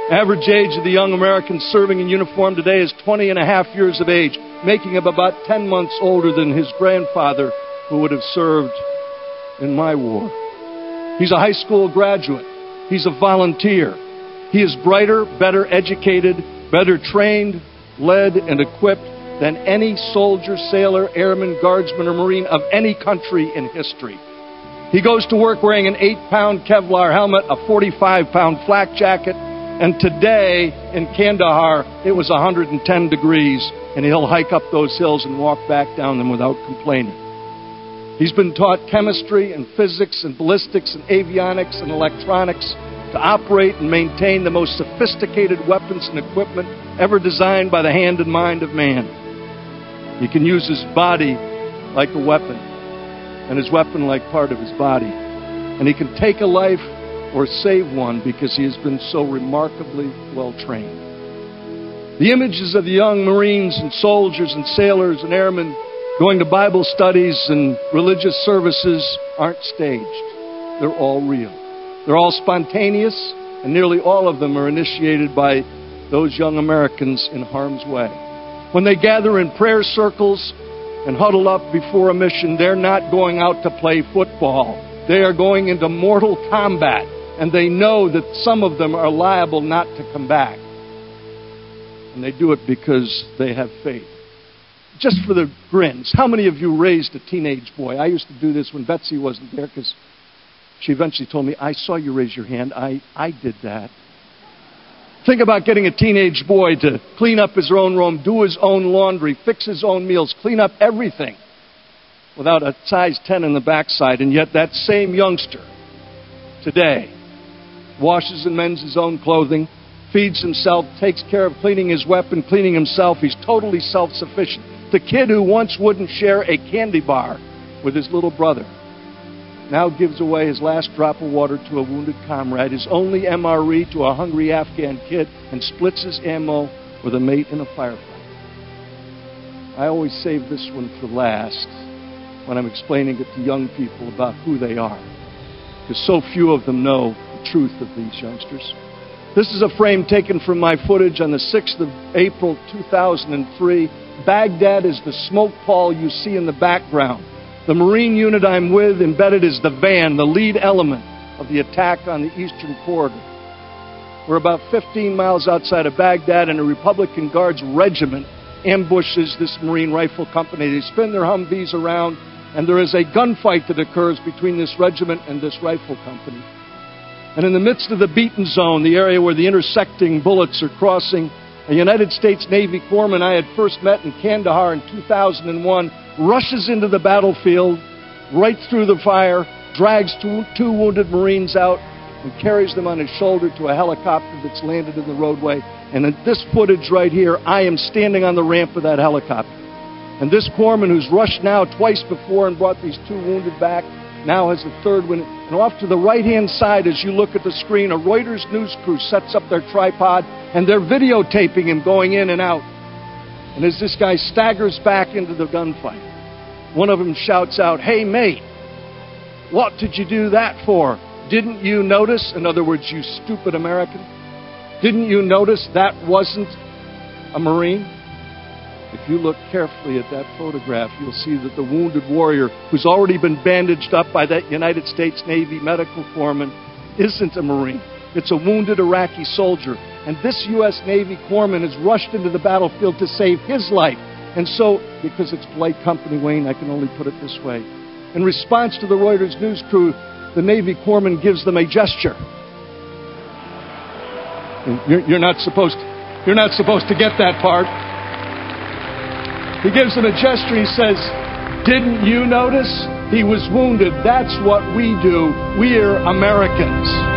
Average age of the young Americans serving in uniform today is 20 and a half years of age, making him about 10 months older than his grandfather who would have served in my war. He's a high school graduate. He's a volunteer. He is brighter, better educated, better trained, led, and equipped than any soldier, sailor, airman, guardsman, or Marine of any country in history. He goes to work wearing an 8-pound Kevlar helmet, a 45-pound flak jacket, and today in Kandahar, it was 110 degrees, and he'll hike up those hills and walk back down them without complaining. He's been taught chemistry and physics and ballistics and avionics and electronics to operate and maintain the most sophisticated weapons and equipment ever designed by the hand and mind of man. He can use his body like a weapon, and his weapon like part of his body. And he can take a life or save one because he has been so remarkably well trained. The images of the young Marines and soldiers and sailors and airmen going to Bible studies and religious services aren't staged. They're all real. They're all spontaneous, and nearly all of them are initiated by those young Americans in harm's way. When they gather in prayer circles and huddle up before a mission, they're not going out to play football. They are going into mortal combat, and they know that some of them are liable not to come back. And they do it because they have faith. Just for the grins, how many of you raised a teenage boy? I used to do this when Betsy wasn't there because she eventually told me, I saw you raise your hand. I did that. Think about getting a teenage boy to clean up his own room, do his own laundry, fix his own meals, clean up everything without a size 10 in the backside. And yet that same youngster today washes and mends his own clothing, feeds himself, takes care of cleaning his weapon, cleaning himself. He's totally self-sufficient. The kid who once wouldn't share a candy bar with his little brother now gives away his last drop of water to a wounded comrade, his only MRE to a hungry Afghan kid, and splits his ammo with a mate in a firefight. I always save this one for last when I'm explaining it to young people about who they are, because so few of them know the truth of these youngsters. This is a frame taken from my footage on the 6th of April, 2003. Baghdad is the smoke pall you see in the background. The Marine unit I'm with embedded is the van, the lead element of the attack on the eastern corridor. We're about 15 miles outside of Baghdad, and a Republican Guards regiment ambushes this Marine rifle company. They spin their Humvees around, and there is a gunfight that occurs between this regiment and this rifle company. And in the midst of the beaten zone, the area where the intersecting bullets are crossing, a United States Navy corpsman I had first met in Kandahar in 2001 rushes into the battlefield, right through the fire, drags two wounded Marines out, and carries them on his shoulder to a helicopter that's landed in the roadway. And in this footage right here, I am standing on the ramp of that helicopter. And this corpsman, who's rushed now twice before and brought these two wounded back, now has a third one. And off to the right-hand side, as you look at the screen, a Reuters news crew sets up their tripod, and they're videotaping him going in and out. And as this guy staggers back into the gunfight, one of them shouts out, "Hey, mate, what did you do that for? Didn't you notice?" In other words, you stupid American. "Didn't you notice that wasn't a Marine?" If you look carefully at that photograph, you'll see that the wounded warrior, who's already been bandaged up by that United States Navy medical corpsman, isn't a Marine. It's a wounded Iraqi soldier. And this U.S. Navy corpsman has rushed into the battlefield to save his life. And so, because it's polite company, Wayne, I can only put it this way. In response to the Reuters news crew, the Navy corpsman gives them a gesture. You're not supposed to get that part. He gives them a gesture. He says, "Didn't you notice? He was wounded. That's what we do. We're Americans."